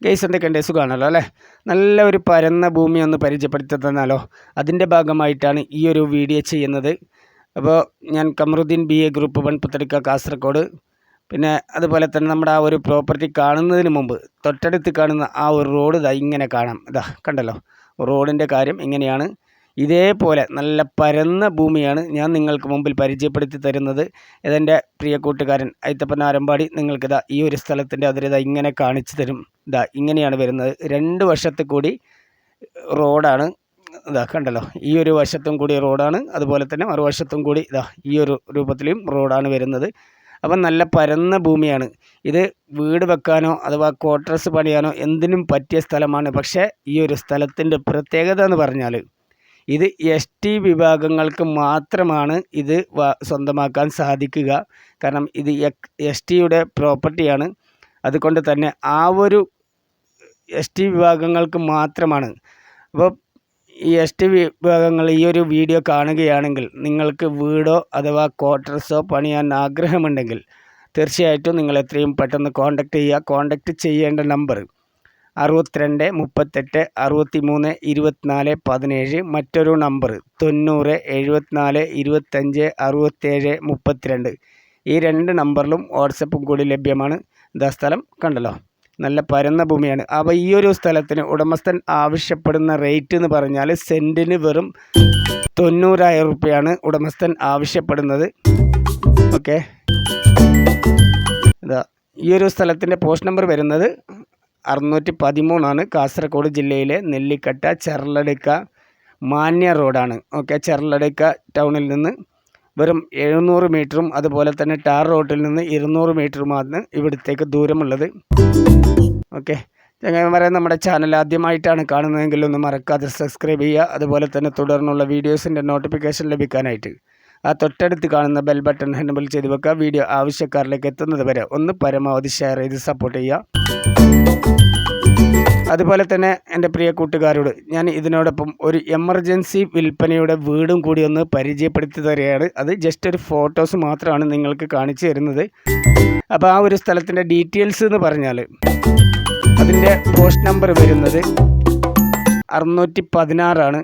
Guys എന്തൊക്കെയുണ്ട്, സുഖമാണല്ലോ അല്ലേ? നല്ല ഒരു പരന്ന ഭൂമി ഒന്ന് പരിചയപ്പെടുത്തി തന്നാലോ? അതിൻ്റെ ഭാഗമായിട്ടാണ് ഈ ഒരു വീഡിയോ ചെയ്യുന്നത്. അപ്പോൾ ഞാൻ കമറുദ്ദീൻ BA ഗ്രൂപ്പ് 1 പുത്തരിക്ക കാസർഗോഡ്. പിന്നെ അതുപോലെ തന്നെ നമ്മുടെ ആ ഒരു പ്രോപ്പർട്ടി കാണുന്നതിന് മുമ്പ് തൊട്ടടുത്ത് കാണുന്ന ആ ഒരു റോഡ് ഇങ്ങനെ കാണാം. കണ്ടല്ലോ, റോഡിൻ്റെ കാര്യം ഇങ്ങനെയാണ്. ഇതേപോലെ നല്ല പരന്ന ഭൂമിയാണ് ഞാൻ നിങ്ങൾക്ക് മുമ്പിൽ പരിചയപ്പെടുത്തി തരുന്നത്. ഇതെൻ്റെ പ്രിയ കൂട്ടുകാരൻ ഐത്തപ്പൻ ആരമ്പാടി നിങ്ങൾക്കിതാ ഈ ഒരു സ്ഥലത്തിൻ്റെ അതിരിത ഇങ്ങനെ കാണിച്ചു തരും. ഇങ്ങനെയാണ് വരുന്നത്. 2 വശത്ത് കൂടി റോഡാണ്. കണ്ടല്ലോ, ഈ ഒരു വശത്തും കൂടി റോഡാണ്, അതുപോലെ തന്നെ മറുവശത്തും കൂടി ഈ ഒരു രൂപത്തിലും റോഡാണ് വരുന്നത്. അപ്പം നല്ല പരന്ന ഭൂമിയാണ്. ഇത് വീട് വെക്കാനോ അഥവാ ക്വാർട്ടേഴ്സ് പണിയാനോ എന്തിനും പറ്റിയ സ്ഥലമാണ്. പക്ഷേ ഈ ഒരു സ്ഥലത്തിൻ്റെ പ്രത്യേകത എന്ന് പറഞ്ഞാൽ ഇത് ST വിഭാഗങ്ങൾക്ക് മാത്രമാണ് ഇത് സ്വന്തമാക്കാൻ സാധിക്കുക. കാരണം ഇത് STയുടെ പ്രോപ്പർട്ടിയാണ്. അതുകൊണ്ട് തന്നെ ആ ഒരു ST വിഭാഗങ്ങൾക്ക് മാത്രമാണ്. അപ്പോൾ ഈ ST വിഭാഗങ്ങൾ ഈ ഒരു വീഡിയോ കാണുകയാണെങ്കിൽ നിങ്ങൾക്ക് വീടോ അഥവാ ക്വാർട്ടേഴ്സോ പണിയാൻ ആഗ്രഹമുണ്ടെങ്കിൽ തീർച്ചയായിട്ടും നിങ്ങൾ എത്രയും പെട്ടെന്ന് കോൺടാക്റ്റ് ചെയ്യുക. കോൺടാക്റ്റ് ചെയ്യേണ്ട നമ്പർ 62 38 63 24 17. മറ്റൊരു നമ്പർ 90 74 25 67 32. ഈ 2 നമ്പറിലും വാട്സപ്പും കൂടി ലഭ്യമാണ്. സ്ഥലം കണ്ടല്ലോ, നല്ല പരന്ന ഭൂമിയാണ്. അപ്പോൾ ഈ ഒരു സ്ഥലത്തിന് ഉടമസ്ഥൻ ആവശ്യപ്പെടുന്ന റേറ്റ് എന്ന് പറഞ്ഞാൽ സെൻറ്റിന് വെറും 90,000 രൂപയാണ് ഉടമസ്ഥൻ ആവശ്യപ്പെടുന്നത്. ഓക്കെ, ഈ ഒരു സ്ഥലത്തിൻ്റെ പോസ്റ്റ് നമ്പർ വരുന്നത് 613 കാസർഗോഡ് ജില്ലയിലെ നെല്ലിക്കട്ട ചെർലടുക്ക മാന്യ റോഡാണ്. ഓക്കെ, ചെർലടുക്ക ടൗണിൽ നിന്ന് വെറും 700 മീറ്ററും അതുപോലെ തന്നെ ടാർ റോഡിൽ നിന്ന് 200 മീറ്ററുമാണ് ഇവിടത്തേക്ക് ദൂരമുള്ളത്. ഓക്കെ, ചങ്ങായിമാരെ, നമ്മുടെ ചാനൽ ആദ്യമായിട്ടാണ് കാണുന്നതെങ്കിൽ ഒന്ന് മറക്കാതെ സബ്സ്ക്രൈബ് ചെയ്യുക. അതുപോലെ തന്നെ തുടർന്നുള്ള വീഡിയോസിൻ്റെ നോട്ടിഫിക്കേഷൻ ലഭിക്കാനായിട്ട് ആ തൊട്ടടുത്ത് കാണുന്ന ബെൽ ബട്ടൺ എനേബിൾ ചെയ്ത് വെക്കുക. വീഡിയോ ആവശ്യക്കാരിലേക്ക് എത്തുന്നത് വരെ ഒന്ന് പരമാവധി ഷെയർ ചെയ്ത് സപ്പോർട്ട് ചെയ്യുക. അതുപോലെ തന്നെ എൻ്റെ പ്രിയ കൂട്ടുകാരോട് ഞാൻ ഇതിനോടൊപ്പം ഒരു എമർജൻസി വിൽപ്പനയുടെ വീടും കൂടി ഒന്ന് പരിചയപ്പെടുത്തി തരികയാണ്. അത് ജസ്റ്റ് ഒരു ഫോട്ടോസ് മാത്രമാണ് നിങ്ങൾക്ക് കാണിച്ചു തരുന്നത്. അപ്പോൾ ആ ഒരു സ്ഥലത്തിൻ്റെ ഡീറ്റെയിൽസ് എന്ന് പറഞ്ഞാൽ അതിൻ്റെ പോസ്റ്റ് നമ്പർ വരുന്നത് 616.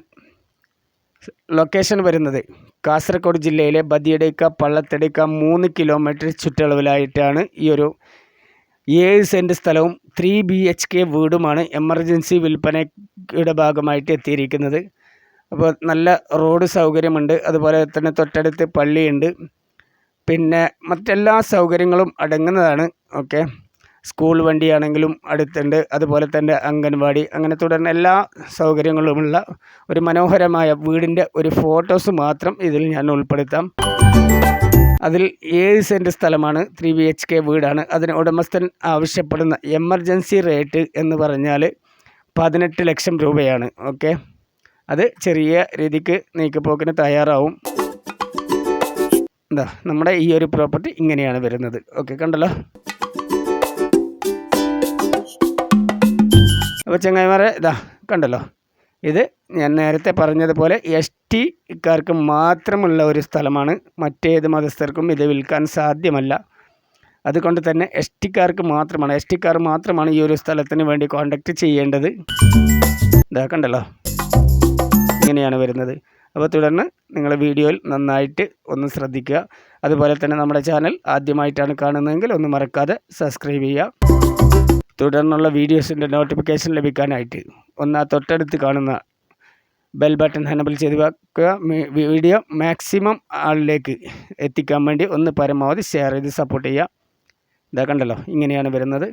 ലൊക്കേഷൻ വരുന്നത് കാസർഗോഡ് ജില്ലയിലെ ബദിയടയ്ക്ക പള്ളത്തടിക്ക 3 കിലോമീറ്റർ ചുറ്റളവിലായിട്ടാണ് ഈ ഒരു 7 സെൻറ്റ് സ്ഥലവും 3 BHK വീടുമാണ് എമർജൻസി വിൽപ്പനയുടെ ഭാഗമായിട്ട് എത്തിയിരിക്കുന്നത്. അപ്പോൾ നല്ല റോഡ് സൗകര്യമുണ്ട്, അതുപോലെ തന്നെ തൊട്ടടുത്ത് പള്ളിയുണ്ട്, പിന്നെ മറ്റെല്ലാ സൗകര്യങ്ങളും അടങ്ങുന്നതാണ്. ഓക്കെ, സ്കൂൾ വണ്ടിയാണെങ്കിലും അടുത്തുണ്ട്, അതുപോലെ തന്നെ അംഗൻവാടി, അങ്ങനെ തുടർന്ന് എല്ലാ സൗകര്യങ്ങളുമുള്ള ഒരു മനോഹരമായ വീടിൻ്റെ ഒരു ഫോട്ടോസ് മാത്രം ഇതിൽ ഞാൻ ഉൾപ്പെടുത്താം. അതിൽ 7 സെൻറ്റ് സ്ഥലമാണ്, 3 BHK വീടാണ്. അതിന് ഉടമസ്ഥൻ ആവശ്യപ്പെടുന്ന എമർജൻസി റേറ്റ് എന്ന് പറഞ്ഞാൽ 18 ലക്ഷം രൂപയാണ്. ഓക്കെ, അത് ചെറിയ രീതിക്ക് നീക്കുപോക്കിന് തയ്യാറാവും. നമ്മുടെ ഈ ഒരു പ്രോപ്പർട്ടി ഇങ്ങനെയാണ് വരുന്നത്. ഓക്കെ, കണ്ടല്ലോ. അപ്പോൾ ചങ്ങായിമാരെ, കണ്ടല്ലോ, ഇത് ഞാൻ നേരത്തെ പറഞ്ഞതുപോലെ STക്കാർക്ക് മാത്രമുള്ള ഒരു സ്ഥലമാണ്. മറ്റേത് മതസ്ഥർക്കും ഇത് വിൽക്കാൻ സാധ്യമല്ല. അതുകൊണ്ട് തന്നെ STക്കാർക്ക് മാത്രമാണ്, STക്കാർ മാത്രമാണ് ഈ ഒരു സ്ഥലത്തിന് വേണ്ടി കോൺടാക്റ്റ് ചെയ്യേണ്ടത്. കണ്ടല്ലോ, ഇങ്ങനെയാണ് വരുന്നത്. അപ്പോൾ തുടർന്ന് നിങ്ങൾ വീഡിയോയിൽ നന്നായിട്ട് ഒന്ന് ശ്രദ്ധിക്കുക. അതുപോലെ തന്നെ നമ്മുടെ ചാനൽ ആദ്യമായിട്ടാണ് കാണുന്നതെങ്കിൽ ഒന്ന് മറക്കാതെ സബ്സ്ക്രൈബ് ചെയ്യുക. തുടർന്നുള്ള വീഡിയോസിൻ്റെ നോട്ടിഫിക്കേഷൻ ലഭിക്കാനായിട്ട് ഒന്ന് ആ തൊട്ടടുത്ത് കാണുന്ന ബെൽ ബട്ടൺ എനേബിൾ ചെയ്ത് വെക്കുക. വീഡിയോ മാക്സിമം ആളിലേക്ക് എത്തിക്കാൻ വേണ്ടി ഒന്ന് പരമാവധി ഷെയർ ചെയ്ത് സപ്പോർട്ട് ചെയ്യുക. കണ്ടല്ലോ, ഇങ്ങനെയാണ് വരുന്നത്.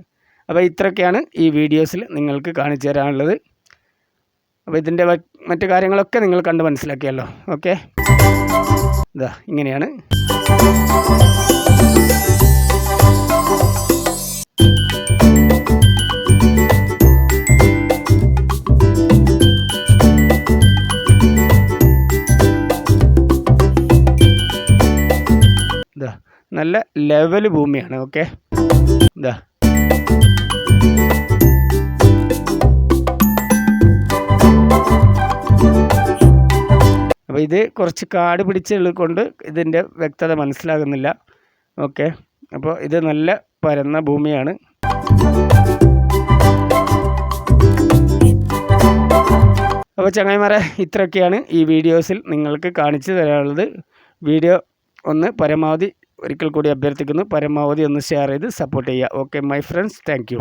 അപ്പോൾ ഇത്രയൊക്കെയാണ് ഈ വീഡിയോസിൽ നിങ്ങൾക്ക് കാണിച്ചു തരാനുള്ളത്. അപ്പോൾ ഇതിൻ്റെ മറ്റു കാര്യങ്ങളൊക്കെ നിങ്ങൾ കണ്ട് മനസ്സിലാക്കിയല്ലോ. ഓക്കെ, ഇങ്ങനെയാണ്. നല്ല ലെവൽ ഭൂമിയാണ്. ഓക്കെ, അപ്പോൾ ഇത് കുറച്ച് കാട് പിടിച്ചുള്ളത് കൊണ്ട് ഇതിൻ്റെ വ്യക്തത മനസ്സിലാകുന്നില്ല. ഓക്കെ, അപ്പോൾ ഇത് നല്ല പരന്ന ഭൂമിയാണ്. അപ്പോൾ ചങ്ങായിമാരെ, ഇത്രയൊക്കെയാണ് ഈ വീഡിയോസിൽ നിങ്ങൾക്ക് കാണിച്ചു തരാനുള്ളത്. വീഡിയോ ഒന്ന് പരമാവധി ഒരിക്കൽ കൂടി അഭ്യർത്ഥിക്കുന്നു, പരമാവധി ഒന്ന് ഷെയർ ചെയ്ത് സപ്പോർട്ട് ചെയ്യുക. Okay my friends, thank you.